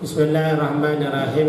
Bismillahirrahmanirrahim.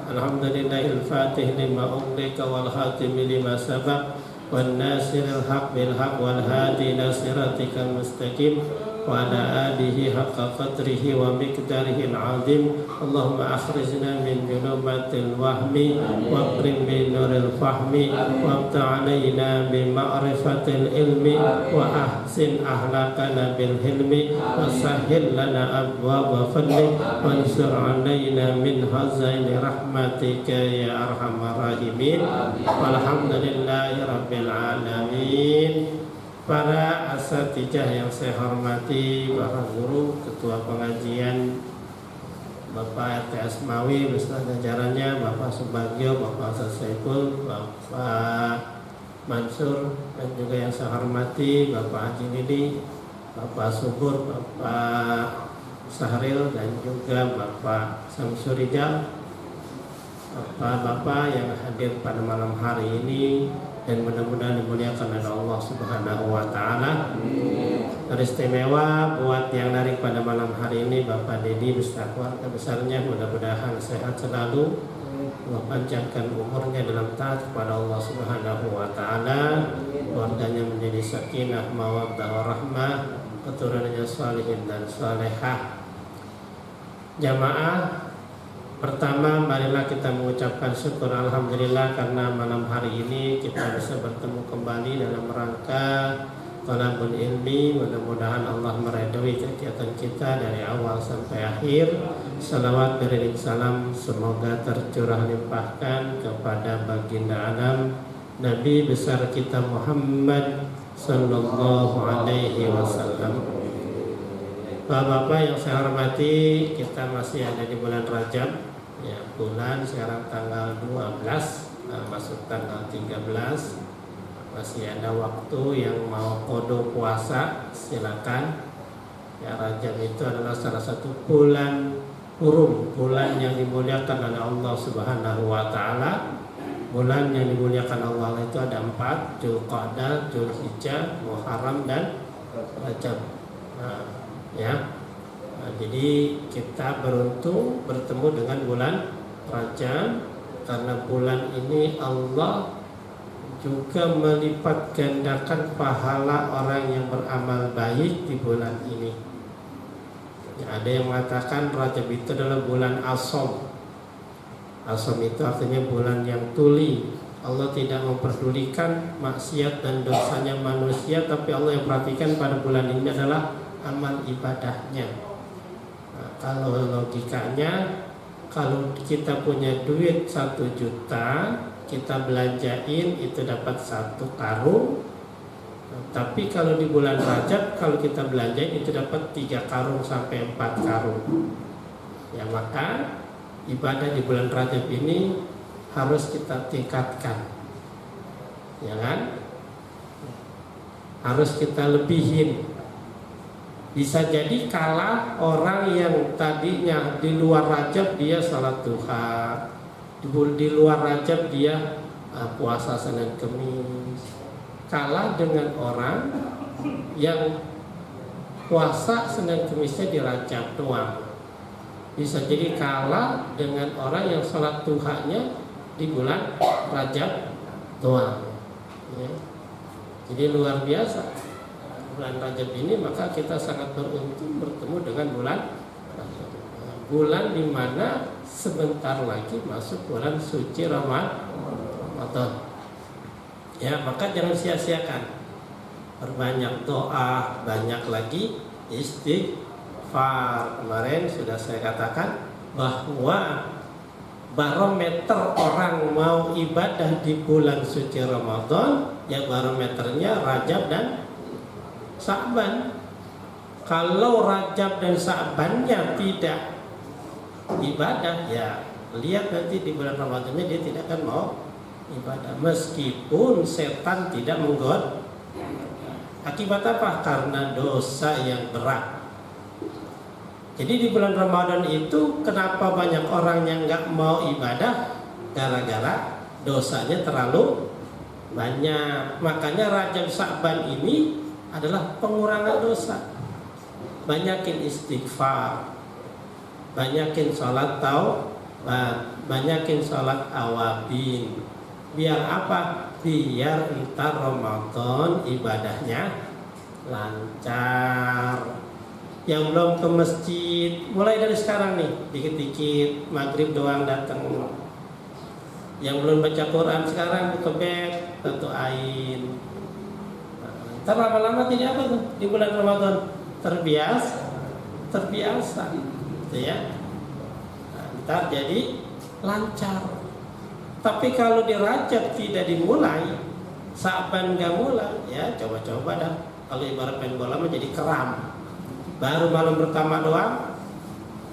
Alhamdulillahil fatih lima ughliqa wal khatimi lima sabaq wan nasiril haq bil haq wal hadi ila siratikal mustaqim wa ala alihi haqqa qadrihi wa miqdarihil azim. Allahumma akhrijna min dhulumatil wahmi wa akrim bi nuril fahmi wa abta' alaina bi ma'rifatil ilmi wa ahsin ahlakana bil hilmi wa sahhil lana abwaaba fadlik wa ansur alaina min hazaini rahmatika ya arhamar rahimin. Walhamdulillahi rabbil alamin. Para asatijah yang saya hormati, para guru, ketua pengajian, Bapak RT Asmawi beserta jajarannya, Bapak Subagio, Bapak Saiful, Bapak Mansur, dan juga yang saya hormati Bapak Haji Lili, Bapak Subur, Bapak Sahril, dan juga Bapak Samsurijal, Bapak-bapak yang hadir pada malam hari ini, dan mudah-mudahan dimuliakan oleh Allah Subhanahu wa Ta'ala. Teristimewa buat yang narik pada malam hari ini Bapak Dedi beserta keluarga besarnya, mudah-mudahan sehat selalu, Allah panjangkan umurnya dalam taat kepada Allah Subhanahu wa Ta'ala, keluarganya menjadi sakinah mawaddah warahmah, keturunannya salihin dan salehah. Jamaah, pertama, marilah kita mengucapkan syukur alhamdulillah karena malam hari ini kita bisa bertemu kembali dalam rangka thalabul ilmi. Mudah-mudahan Allah meridhoi kegiatan kita dari awal sampai akhir. Salawat beriring salam semoga tercurah limpahkan kepada baginda Adam Nabi besar kita Muhammad sallallahu alaihi wasallam. Bapak-bapak yang saya hormati, kita masih ada di bulan Rajab. Ya, bulan sekarang tanggal 12, masuk tanggal 13. Masih ada waktu yang mau qada puasa, silakan. Ya, Rajab itu adalah salah satu bulan hurum, bulan yang dimuliakan oleh Allah Subhanahu wa Ta'ala. Bulan yang dimuliakan Allah itu ada 4, Dzulqa'dah, Dzulhijjah, Muharram, dan Rajab. Jadi kita beruntung bertemu dengan bulan Rajab, karena bulan ini Allah juga melipat gandakan pahala orang yang beramal baik di bulan ini. Ada yang mengatakan Rajab itu adalah bulan Asham. Asham itu artinya bulan yang tuli. Allah tidak memperdulikan maksiat dan dosanya manusia, tapi Allah yang perhatikan pada bulan ini adalah amal ibadahnya. Kalau logikanya, kalau kita punya duit 1 juta, kita belanjain itu dapat 1 karung. Tapi kalau di bulan Rajab, kalau kita belanjain itu dapat 3 karung sampai 4 karung. Ya, maka ibadah di bulan Rajab ini harus kita tingkatkan, ya kan? Harus kita lebihin. Bisa jadi kalah orang yang tadinya di luar Rajab dia salat duha, di luar Rajab dia puasa Senin Kemis, kalah dengan orang yang puasa Senin Kemisnya di Rajab doang. Bisa jadi kalah dengan orang yang salat duhanya di bulan Rajab doang, ya. Jadi luar biasa bulan Rajab ini, maka kita sangat beruntung bertemu dengan bulan Rajab, bulan di mana sebentar lagi masuk bulan suci Ramadan. Ya, maka jangan sia-siakan, berbanyak doa, banyak lagi istighfar. Kemarin sudah saya katakan bahwa barometer orang mau ibadah di bulan suci Ramadan, ya barometernya Rajab dan Sa'ban. Kalau Rajab dan Sa'bannya tidak ibadah, ya lihat nanti di bulan Ramadannya dia tidak akan mau ibadah, meskipun setan tidak menggoda. Akibat apa? Karena dosa yang berat. Jadi di bulan Ramadan itu kenapa banyak orang yang nggak mau ibadah? Gara-gara dosanya terlalu banyak. Makanya Rajab Sa'ban ini adalah pengurangan dosa. Banyakin istighfar, banyakin sholat banyakin sholat awabin. Biar apa? Biar ntar Ramadan ibadahnya lancar. Yang belum ke masjid, mulai dari sekarang nih, dikit-dikit maghrib doang datang. Yang belum baca Quran sekarang buka bed, tentuin. Ntar lama-lama jadi apa tuh di bulan Ramadan? Terbiasa, gitu ya. Ntar jadi lancar. Tapi kalau di Rajab tidak dimulai, Sa'ban nggak mulai, ya coba-coba dah. Kalau ibarat main bola mah jadi keram. Baru malam pertama doang,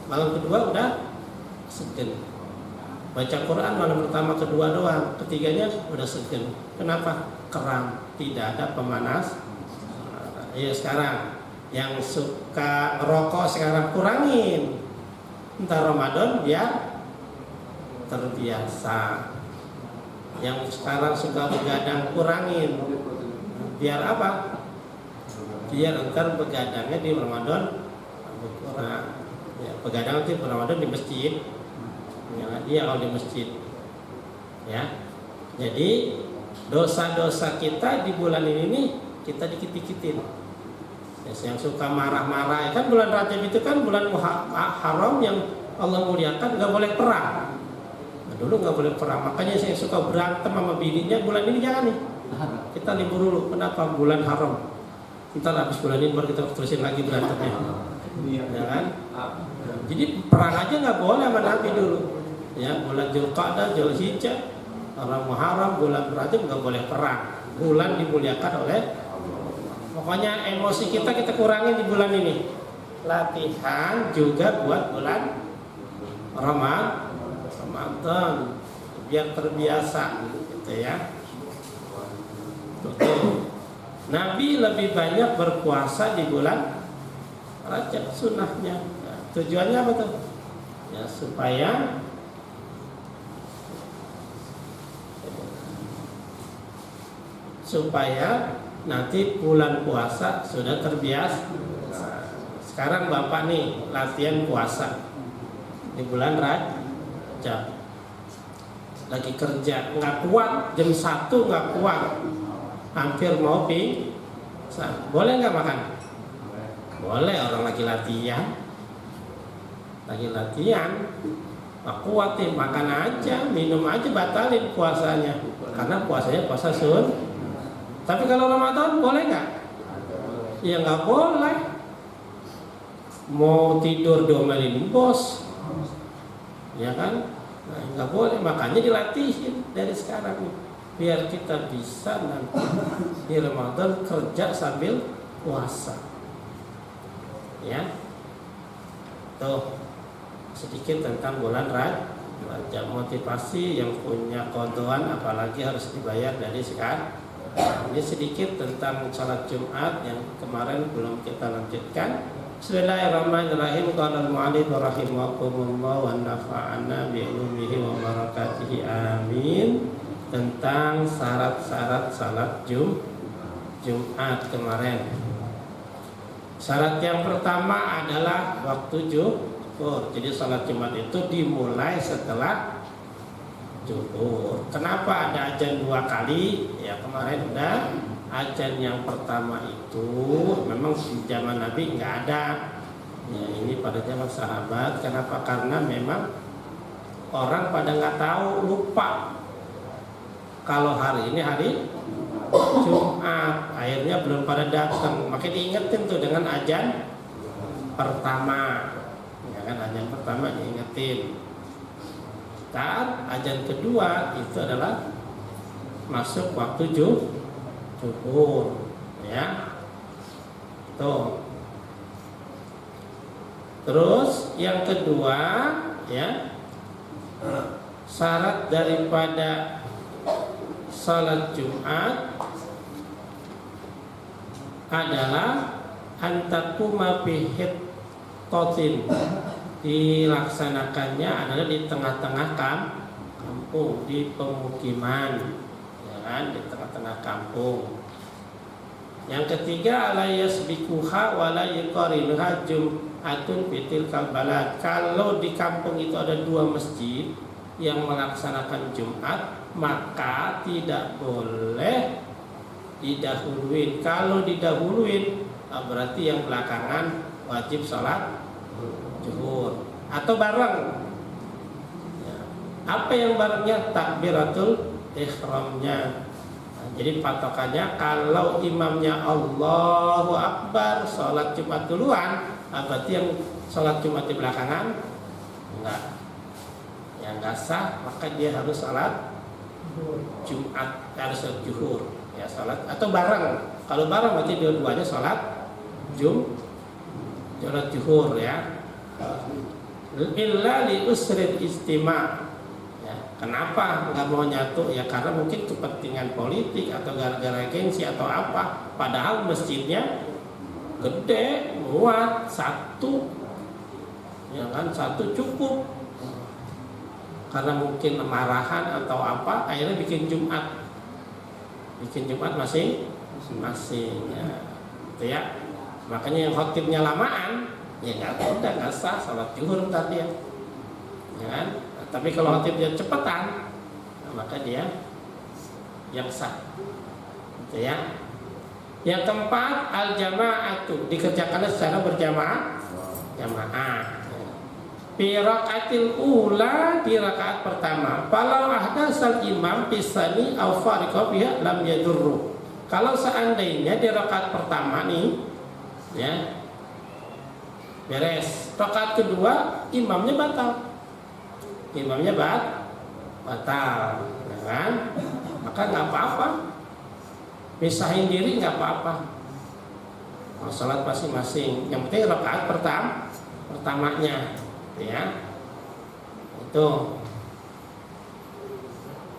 malam kedua udah segen. Baca Quran malam pertama kedua doang, ketiganya udah segen. Kenapa? Keram, tidak ada pemanas. Ya sekarang yang suka ngerokok sekarang kurangin. Entar Ramadan biar terbiasa. Yang sekarang suka begadang kurangin. Biar apa? Biar entar begadangnya di Ramadan berkurang. Ya, begadang di Ramadan di masjid. Ya, dia kalau di masjid. Ya. Jadi dosa-dosa kita di bulan ini nih kita dikit-dikitin. Ya, yang suka marah-marah, kan bulan Rajab itu kan bulan haram yang Allah muliakan, nggak boleh perang. Nah, dulu nggak boleh perang, makanya saya suka berantem sama bininya. Bulan ini jangan nih, kita libur dulu. Kenapa? Bulan haram. Ntar habis bulan ini baru kita terusin lagi berantemnya, ya kan? Jadi perang aja nggak boleh sama Nabi dulu. Ya, bulan Dzulqa'dah, Dzulhijjah, orang Muharram, bulan Rajab nggak boleh perang. Bulan dimuliakan oleh. Pokoknya emosi kita kurangin di bulan ini. Latihan juga buat bulan Ramadan, biar terbiasa, gitu ya. Betul. Nabi lebih banyak berpuasa di bulan Rajab sunnahnya. Nah, tujuannya apa tuh? Ya supaya nanti bulan puasa sudah terbiasa. Nah, sekarang Bapak nih latihan puasa di bulan Rajab. Lagi kerja nggak kuat, jam 1 nggak kuat. Hampir mau pingsan. Boleh nggak makan? Boleh, orang lagi latihan. Nggak kuat nih, makan aja, minum aja, batalin puasanya. Karena puasanya puasa sun. Tapi kalau Ramadan boleh nggak? Ya nggak boleh. Mau tidur diomelin bos, ya kan? Nah, nggak boleh, makanya dilatihin dari sekarang nih. Biar kita bisa nanti di Ramadan kerja sambil puasa. Ya. Tuh sedikit tentang bulan Rajab. Motivasi yang punya kodoan apalagi harus dibayar dari sekarang. Ini sedikit tentang salat Jumat yang kemarin belum kita lanjutkan. Bismillahirrahmanirrahim. Qala al-mu'allif rahimakumullah wa nafa'ana bi ilmihi wa barakatihi. Amin. Tentang syarat-syarat salat Jumat kemarin. Syarat yang pertama adalah waktu zuhur. Jadi salat Jumat itu dimulai setelah zuhur. Kenapa ada azan 2 kali? Ya kemarin udah. Azan yang pertama itu memang di zaman Nabi nggak ada. Ya ini pada zaman sahabat. Kenapa? Karena memang orang pada nggak tahu, lupa kalau hari ini hari Jumat, akhirnya belum pada datang. Makanya diingetin tuh dengan azan pertama, ya kan, azan pertama diingetin. Saat azan kedua itu adalah masuk waktu zuhur, ya. Tuh. Terus yang kedua, ya, syarat daripada salat Jumat adalah antakuma bihit totin, dilaksanakannya adalah di tengah-tengah kampung, di pemukiman, ya kan, di tengah-tengah kampung. Yang ketiga, la yasbikuha wa la yuqarinuha Jum'atun fitil kalbalad. Kalau di kampung itu ada 2 masjid yang melaksanakan Jumat, maka tidak boleh didahuluin. Kalau didahuluin, berarti yang belakangan wajib sholat zuhur atau bareng. Ya. Apa yang barengnya? Takbiratul ihramnya. Nah, jadi patokannya kalau imamnya Allahu Akbar, sholat Jumat duluan, berarti yang sholat Jumat di belakangan enggak. Yang enggak sah, maka dia harus sholat Jumat, harus sholat zuhur. Ya, sholat atau bareng. Kalau bareng berarti dua-duanya sholat sholat zuhur ya. Illa li usrid istima. Ya, kenapa nggak mau nyatu? Ya karena mungkin kepentingan politik atau gara-gara gengsi atau apa. Padahal masjidnya gede, muat satu, ya kan, satu cukup. Karena mungkin marahan atau apa, akhirnya bikin Jumat masing-masing ya. Gitu ya. Makanya yang khotibnya lamaan, ya nggak sah sholat zuhur ntar dia, ya kan? Nah, tapi kalau khotibnya cepetan, nah, maka dia yang sah, gitu ya. Yang keempat, al jamaatu, dikerjakan secara berjamaah, jamaah. Fi rakaatil ula, di rakaat pertama. Falau ahdasal imam pisani au fariqa biha lam yadurru. Kalau seandainya di rakaat pertama nih, ya beres, rakaat kedua imamnya batal, ya kan? Maka nggak apa-apa, misahin diri nggak apa-apa. Mau sholat masing-masing, yang penting rakaat pertamanya. Ya, itu.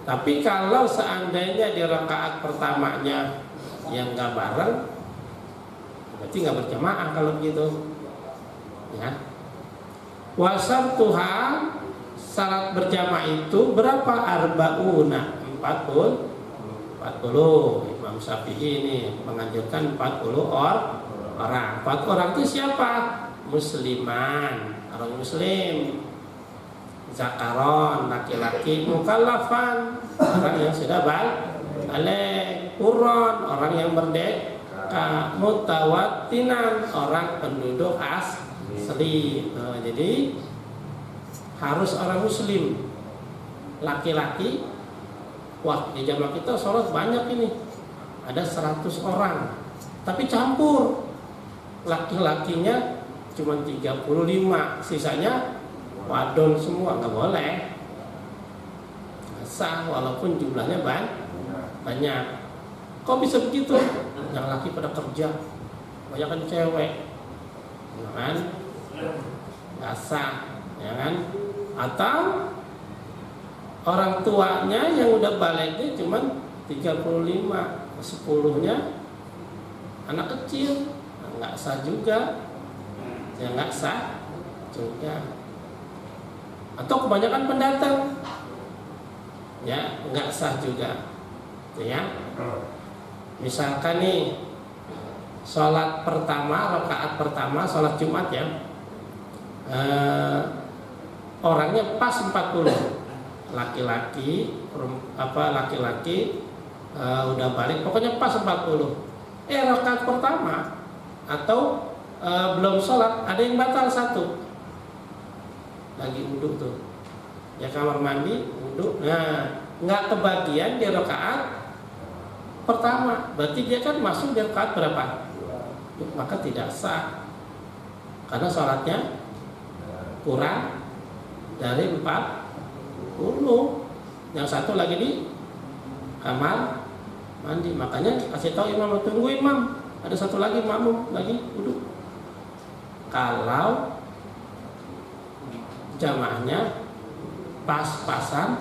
Tapi kalau seandainya di rakaat pertamanya yang nggak bareng, berarti nggak berjamaah kalau begitu. Ya. Wasar Tuhan syarat berjamaah itu berapa? Arba'una, 40. Imam Syafi'i ini menganjurkan 40 orang. 4 orang itu siapa? Musliman, orang muslim, zakaron, laki-laki, mukallafan, orang yang sudah balik, quron, orang yang merdeka, mutawattinan, orang penduduk asli. Nah, jadi harus orang muslim, laki-laki. Wah, di jamaah kita sholat banyak ini, ada 100 orang, tapi campur, laki-lakinya cuma 35, sisanya wadon semua, nggak boleh. Sah walaupun jumlahnya banyak. Kok bisa begitu? Yang laki pada kerja, banyak kan cewek, ya kan? Nggak sah, ya kan? Atau orang tuanya yang udah baliknya cuma 35, 10-nya anak kecil, nggak sah juga. Ya nggak sah juga. Atau kebanyakan pendatang, ya nggak sah juga, ya. Misalkan nih sholat pertama, rakaat pertama sholat Jumat ya, orangnya pas 40, laki-laki udah balik, pokoknya pas 40. Rakaat pertama atau belum sholat, ada yang batal 1, lagi wudhu tuh, ya kamar mandi wudhu, nah nggak kebagian di rakaat pertama, berarti dia kan masuk di rakaat berapa? Maka tidak sah, karena sholatnya kurang dari 40. Yang 1 lagi di kamar mandi, makanya kasih tahu imam, tunggu imam, ada 1 lagi makmum lagi wudhu. Kalau jamaahnya pas-pasan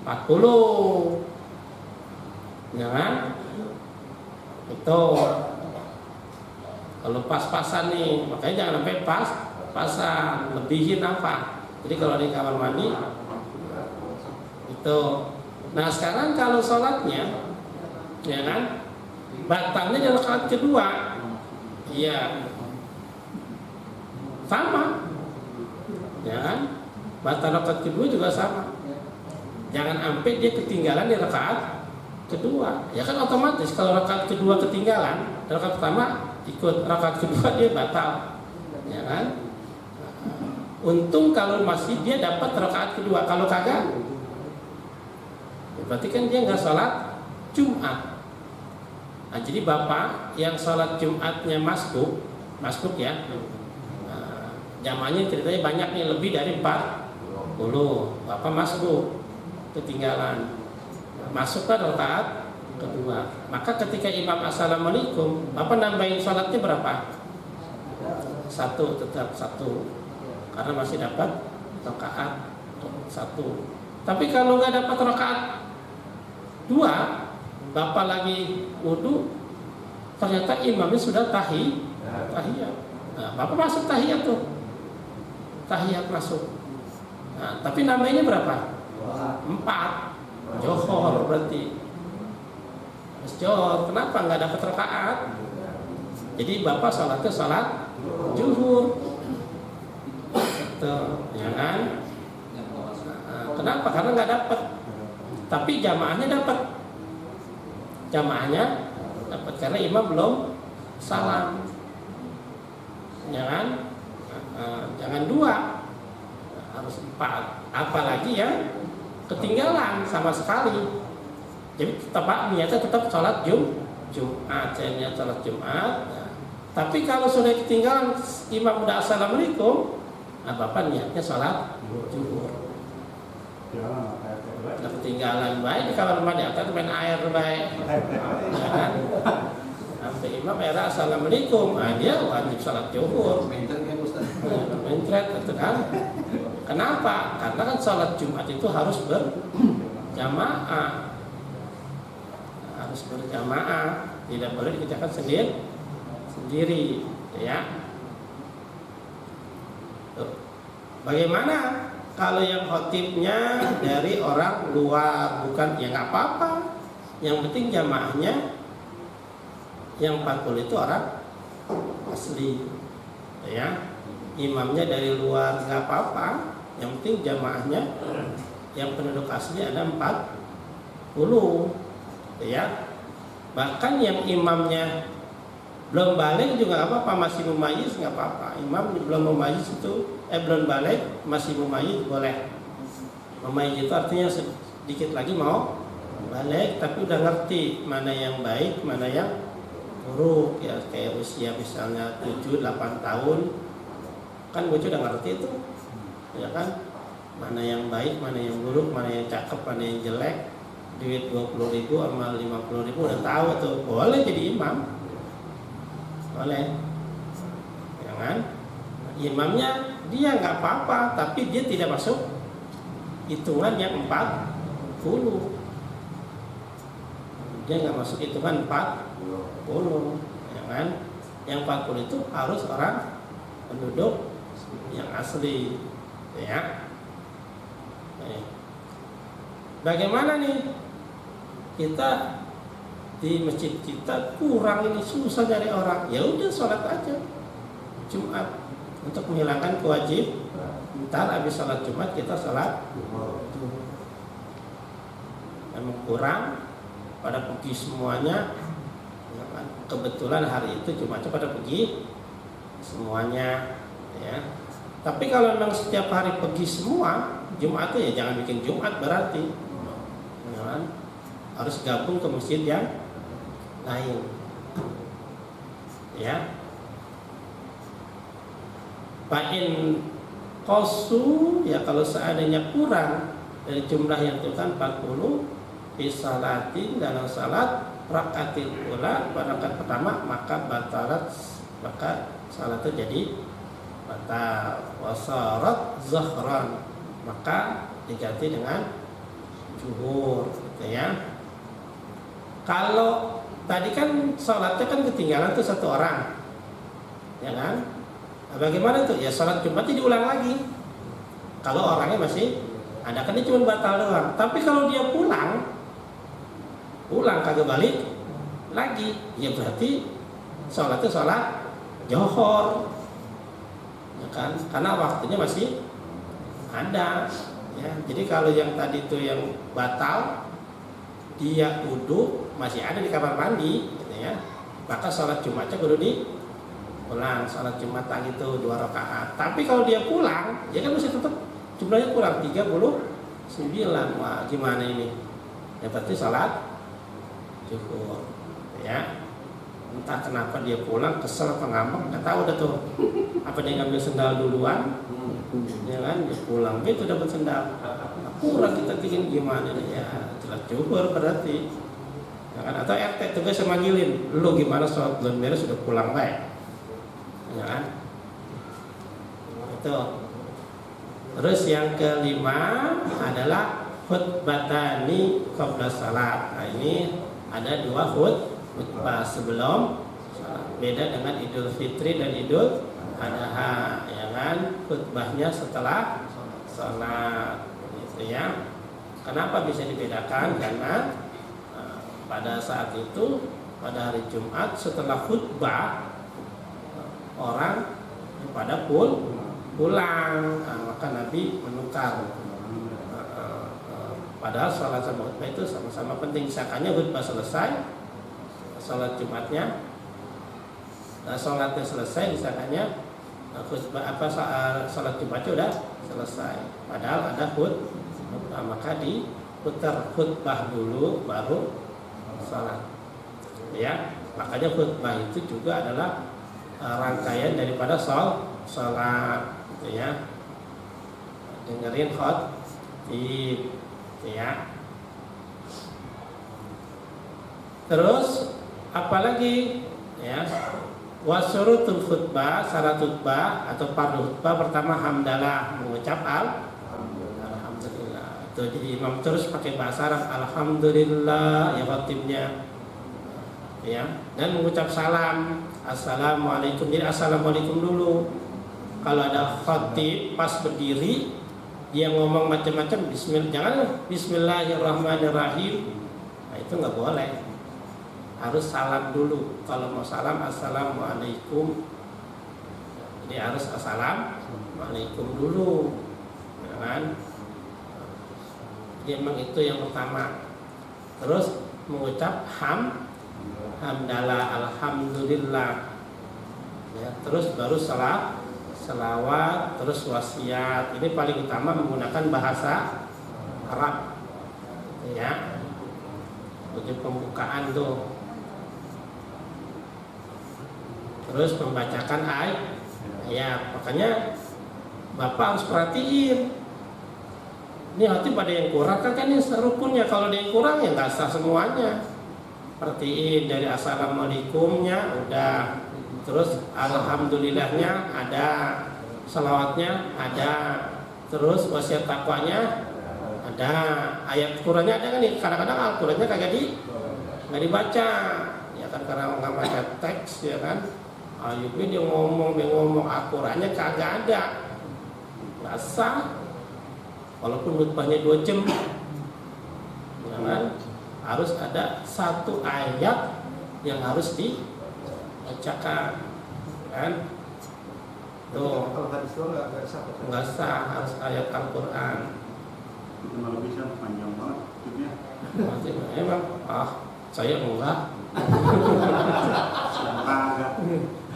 40, ya kan? Itu kalau pas-pasan nih, makanya jangan sampai pas-pasan, lebihin apa. Jadi kalau di kamar mandi itu. Nah sekarang kalau sholatnya, ya kan, batalnya di rakaat kedua, iya. sama, ya kan? Batal rakaat kedua juga sama. Jangan sampai dia ketinggalan di rakaat kedua. Ya kan otomatis kalau rakaat kedua ketinggalan, rakaat pertama ikut, rakaat kedua dia batal, ya kan? Untung kalau masih dia dapat rakaat kedua. Kalau kagak, ya berarti kan dia nggak sholat Jumat. Nah, jadi bapak yang sholat Jumatnya masbuk ya, jamaahnya ceritanya banyak nih, lebih dari 40. Bapak masbuk, ketinggalan, masukkan rakaat kedua. Maka ketika imam assalamualaikum, bapak nambahin sholatnya berapa? 1, tetap 1, karena masih dapat rakaat 1. Tapi kalau nggak dapat rakaat 2, bapak lagi wudhu, ternyata imamnya sudah tahiyat. Nah, bapak masuk tahiyat tuh, tahiyat masuk. Nah, tapi namanya berapa? 4, johor berarti. Mas johor, kenapa nggak dapat rakaat? Jadi bapak sholatnya sholat zuhur, ya kan? Nah, kenapa? Karena nggak dapat. Tapi jamaahnya dapat. Jamaahnya dapat karena imam belum salam, ya kan? Jangan 2, harus 4. Apalagi ya ketinggalan sama sekali. Jadi niatnya tetap sholat Jumat, niat sholat Jumat. Nah, tapi kalau sudah ketinggalan, imam udah assalamualaikum, nah bapak niatnya sholat zuhur. Udah ketinggalan baik di kamar mandi atau main air baik, ya kan? Sampai imam era assalamualaikum, nah dia wajib sholat zuhur. Mentret itu kan? Kenapa? Karena kan sholat Jumat itu harus berjamaah, tidak boleh dikerjakan sendiri, ya. Bagaimana kalau yang khotibnya dari orang luar, bukan, ya nggak apa-apa. Yang penting jamaahnya yang 40 itu orang asli, ya. Imamnya dari luar nggak apa-apa. Yang penting jamaahnya yang penduduk asli ada 40, ya. Bahkan yang imamnya belum balik juga nggak apa-apa, masih mumayyiz nggak apa-apa. Imam belum mumayyiz itu belum balik, masih mumayyiz boleh. Mumayyiz itu artinya sedikit lagi mau balik, tapi udah ngerti mana yang baik, mana yang buruk, ya. Kayak usia misalnya 7-8 tahun, kan bocah udah ngerti itu, ya kan? Mana yang baik, mana yang buruk, mana yang cakep, mana yang jelek. Duit 20.000 sama 50.000 udah tahu tuh, boleh jadi imam, boleh, ya kan? Imamnya dia nggak apa-apa, tapi dia tidak masuk hitungan yang 40. Dia nggak masuk hitungan 40, ya kan? Yang 40 itu harus orang penduduk yang asli, ya. Bagaimana nih kita di masjid kita kurang ini, susah dari orang, ya udah sholat aja Jumat untuk menghilangkan kewajib. Ntar habis sholat Jumat kita sholat. Memang kurang, pada pergi semuanya, ya kan? Kebetulan hari itu Jumatnya pada pergi semuanya, ya. Tapi kalau memang setiap hari pergi semua, Jumatnya ya jangan bikin Jumat berarti, ya kan? Harus gabung ke masjid yang lain, ya. Fa'in qasu, ya kalau seandainya kurang dari jumlah yang tentukan 40, bisalatin dalam salat rakaatil ula, pada rakaat pertama, maka batalat, maka salatnya jadi batal. Wasarat zahran, maka diganti dengan zuhur, gitu ya. Kalau tadi kan sholatnya kan ketinggalan tuh 1 orang, ya kan? Nah, bagaimana tuh? Ya sholat Jumatnya diulang lagi. Kalau orangnya masih ada, kan dia cuma batal doang. Tapi kalau dia pulang kagak balik lagi, ya berarti sholatnya sholat johor, ya kan? Karena waktunya masih ada. Ya, jadi kalau yang tadi itu yang batal, dia wudu masih ada di kamar mandi, gitu ya. Maka sholat Jumatnya kudu diulang, sholat Jumat tadi itu 2 rakaat. Tapi kalau dia pulang, ya kan masih tetap jumlahnya kurang 39. Wah, gimana ini? Ya berarti sholat cukup, ya. Entah kenapa dia pulang kesel apa ngambek, nggak tahu dah tuh. Apa dia ngambil sendal duluan? Ya kan, dia pulang gitu dapat sendal. Kurang kita bikin gimana nih ya, jelas cukur berarti. Ya kan, atau RT tugas manggilin, lu gimana sholat belum beres sudah pulang baik. Ya kan? Itu. Terus yang kelima adalah khutbatani qabla salat. Nah, ini ada 2 khutbah sebelum salat. Beda dengan Idul Fitri dan Idul Adha, ya kan? Khutbahnya setelah salat, gitu ya. Kenapa bisa dibedakan? Karena pada saat itu, pada hari Jumat setelah khutbah, orang pada pulang, maka Nabi menukar. Padahal sholat sama khutbah itu sama-sama penting. Misalkannya khutbah selesai, sholat Jumatnya, sholatnya selesai, misalkannya khutbah sholat Jumatnya udah selesai. Padahal ada khutbah, maka diputar khutbah dulu baru sholat. Ya, makanya khutbah itu juga adalah rangkaian daripada sholat, gitu ya. Dengerin khotib, ya. Terus apalagi, ya, wasyurutul khutbah, syarat khutbah atau fardu khutbah pertama hamdalah, mengucap alhamdulillah. Itu jadi imam terus pakai bahasa Arab, alhamdulillah ya khotibnya, ya, dan mengucap salam, assalamualaikum. Jadi assalamualaikum dulu. Kalau ada khotib pas berdiri dia ngomong macam-macam, jangan bismillahirrahmanirrahim. Nah, itu nggak boleh. Harus salam dulu. Kalau mau salam assalamualaikum, jadi harus assalamualaikum dulu, ya kan? Jadi memang itu yang pertama. Terus mengucap hamdalah, alhamdulillah, ya. Terus baru selawat, terus wasiat. Ini paling utama menggunakan bahasa Arab, ya. Untuk pembukaan tuh. Terus membacakan ayat. Makanya Bapak harus perhatiin. Ini hati pada yang kurang kan ini rukunnya. Kalau ada yang kurang ya nggak sah semuanya. Perhatiin dari assalamualaikumnya udah, terus alhamdulillahnya ada, salawatnya ada, terus wasiat takwanya ada, ayat Qurannya ada kan nih. Kadang-kadang Al-Qurannya nggak dibaca, ya kan, karena nggak baca teks, ya kan. Ayubin dia ngomong Al-Qurannya kagak ada, nggak sah. Walaupun khutbahnya 2 jam, ya kan, harus ada 1 ayat yang harus dibacakan, kan. Tuh, nggak sah, harus ayat Al-Quran. Kalau bisa panjang banget hidupnya. Emang, saya enggak.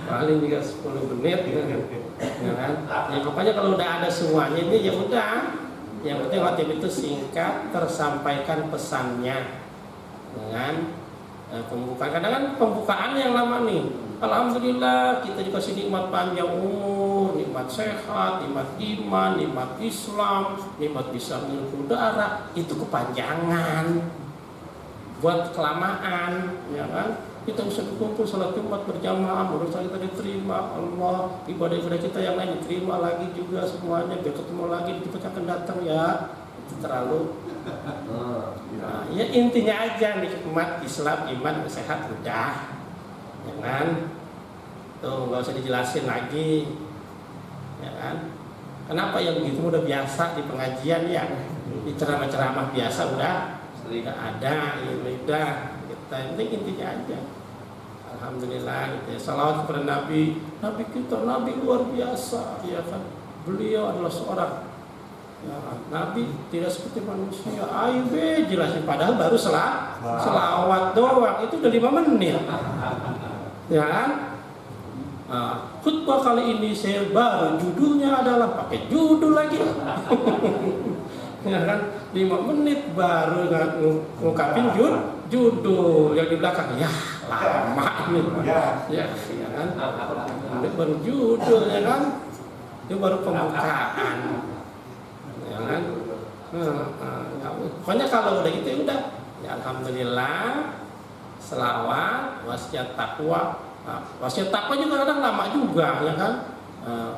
Paling juga 10 menit, ya kan. Ya pokoknya kalau udah ada semuanya ini ya udah. Yang penting khotib itu singkat, tersampaikan pesannya dengan pembukaan. Kadang kan pembukaan yang lama nih. Alhamdulillah kita dikasih nikmat panjang umur, nikmat sehat, nikmat iman, nikmat Islam, nikmat bisa menghirup udara. Itu kepanjangan, buat kelamaan, ya kan. Kita bisa berkumpul salat Jumat berjamaah, menurut saya kita diterima Allah, ibadah-ibadah kita yang lain diterima lagi juga semuanya, biar ketemu lagi kita akan datang, ya. Itu terlalu. Nah, ya intinya aja nikmat Islam, iman, sehat udah, ya kan. Tuh nggak usah dijelasin lagi, ya kan. Kenapa yang begitu udah biasa di pengajian, ya, di ceramah-ceramah biasa udah ada, ya udah. Yang penting intinya aja. Alhamdulillah gitu ya. Salawat kepada Nabi. Nabi kita, Nabi luar biasa, ya kan. Beliau adalah seorang ya, Nabi tidak seperti manusia. Ayo jelasin, padahal baru selawat doang itu udah 5 menit. Ya kan? Khutbah kali ini saya baru judulnya adalah pakai judul lagi. Ya kan? 5 menit baru ngungkapin judul yang di belakang. Ya lama ini. Ya kan? Ini baru judul ya kan? Itu baru pembukaan. Ya kan? Pokoknya kalau udah gitu ya udah. Ya alhamdulillah. Selawat, wasiat takwa. Wasiat takwa juga kadang lama juga, ya kan?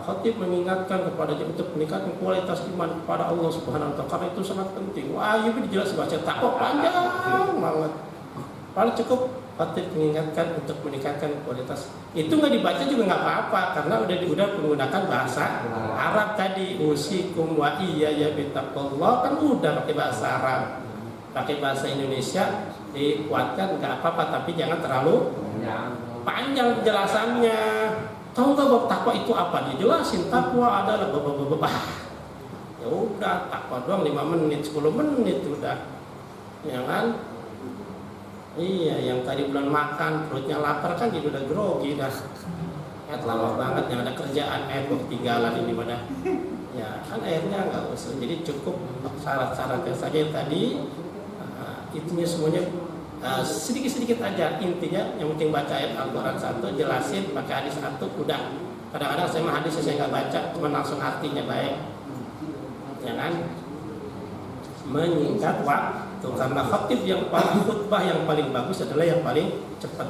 Khatib mengingatkan kepada dia untuk meningkatkan kualitas iman kepada Allah Subhanahu wa taala, karena itu sangat penting. Wah, ini dijelas wasiat takwa panjang banget. Paling cukup khatib mengingatkan untuk meningkatkan kualitas. Itu nggak dibaca juga nggak apa-apa, karena udah menggunakan bahasa Arab tadi. Usikum wa iya ya bitaqullah kan udah pakai bahasa Arab. Pakai bahasa Indonesia dikuatkan nggak apa-apa, tapi jangan terlalu panjang penjelasannya. Tahu nggak bab takwa itu apa? Dijelasin takwa adalah ya udah takwa doang 5 menit 10 menit udah, ya kan? Iya, yang tadi bulan makan perutnya lapar kan jadi udah grogi dah. Ya lama banget yang ada kerjaan ketinggalan ini pada. Ya kan airnya nggak usah, jadi cukup syarat-syaratnya saja tadi. Itunya semuanya sedikit-sedikit aja, intinya yang penting baca ayat Al-Quran 1, jelasin pakai hadis 1, udah. Kadang-kadang saya mah hadis saya nggak baca, cuma langsung artinya baik, ya kan? Menyingkat waktu, karena khutbah yang paling bagus adalah yang paling cepat,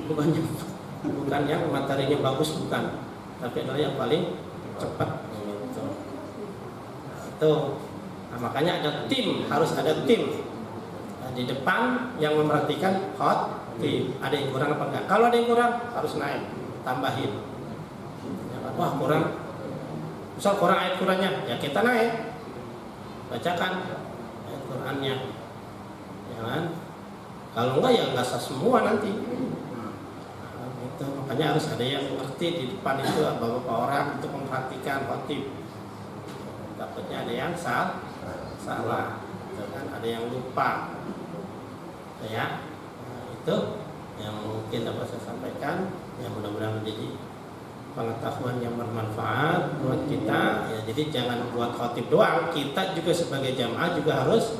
bukan yang materinya bagus, bukan, tapi adalah yang paling cepat. Tuh, nah, makanya ada tim, harus ada tim di depan yang memerhatikan khatib. Ada yang kurang apa enggak? Kalau ada yang kurang harus naik, tambahin. Wah kurang, misal kurang ayat Qurannya, ya kita naik, bacakan ayat Qurannya, ya kan? Kalau enggak ya nggak sah semua nanti. Nah, itu makanya harus ada yang ngerti di depan itu beberapa orang untuk memperhatikan khatib. Takutnya ada yang salah, kan? Ada yang lupa. Ya, itu yang mungkin dapat saya sampaikan, yang mudah-mudahan menjadi pengetahuan yang bermanfaat buat kita. Ya, jadi jangan buat khotib doang, kita juga sebagai jamaah juga harus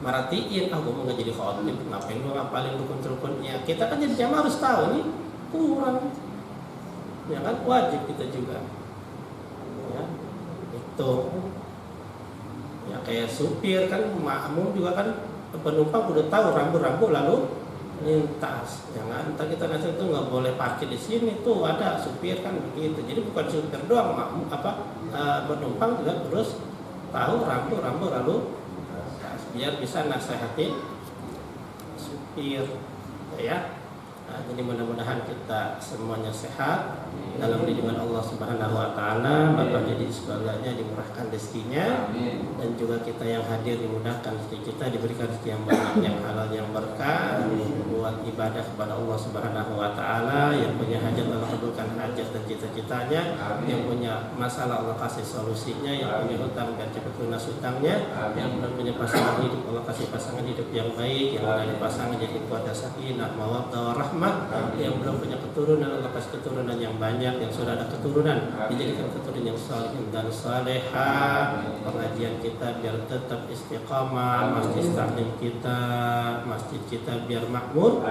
merhatiin. Gue mau nggak jadi khotib, ngapain gue ngapalin rukun-rukun? Ya kita kan jadi jamaah harus tahu nih kurang, ya kan wajib kita juga. Ya, itu ya kayak supir kan, makmum juga kan. Penumpang udah tahu rambu-rambu lalu lintas, jangan entar kita nanti itu nggak boleh parkir di sini tuh, ada supir kan begitu. Jadi bukan supir doang, penumpang juga terus tahu rambu-rambu lalu lintas, biar bisa nasihatin supir, ya. Nah, jadi mudah-mudahan kita semuanya sehat dalam lindungan Allah Subhanahu wa taala, Bapak jadi segalanya dimurahkan rezekinya, dan juga kita yang hadir dimudahkan rezeki kita, diberikan rezeki yang banyak, yang halal, yang berkah, buat ibadah kepada Allah Subhanahu wa taala. Yang punya hajat Allah kabulkan hajat dan cita-citanya, yang punya masalah Allah kasih solusinya, yang punya hutang dan cepat lunas hutangnya, yang belum punya pasangan hidup Allah kasih pasangan hidup yang baik, yang ada pasangan jadi kuat sakinah mawaddah warahmah, yang belum punya keturunan Allah kasih keturunan yang banyak, yang sudah ada keturunan dijadikan keturunan yang saleh dan salehah. Pengajian kita biar tetap istiqamah, masjid taklim kita, masjid kita biar makmur.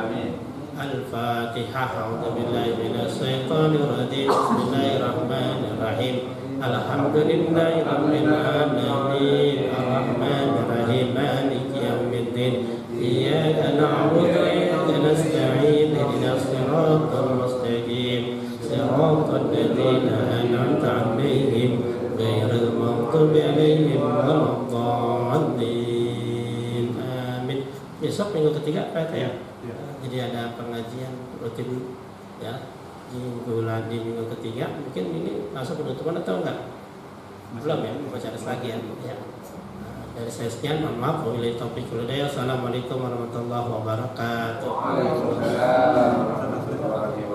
Al-Fatihah. A'udzubillahi minasyaitonir rajim. Bismillahirrahmanirrahim. Alhamdulillahi rabbil alamin. Arrahmanir rahim. Maliki yaumiddin. Iyyaka na'budu wa iyyaka nasta'in. Ihdinas siratal mustaqim. Siratal ladzina an'amta 'alaihim ghairil maghdubi 'alaihim waladdallin. Amin. Besok minggu ketiga apa ya? Jadi ada pengajian rutin ya di minggu ketiga. Mungkin ini langsung penutupan atau enggak? Belum ya, masih ada lagi ya. Dari saya sekian, mohon maaf. Wabillahi taufiq wal hidayah. Assalamualaikum warahmatullahi wabarakatuh. Waalaikumsalam warahmatullahi wabarakatuh.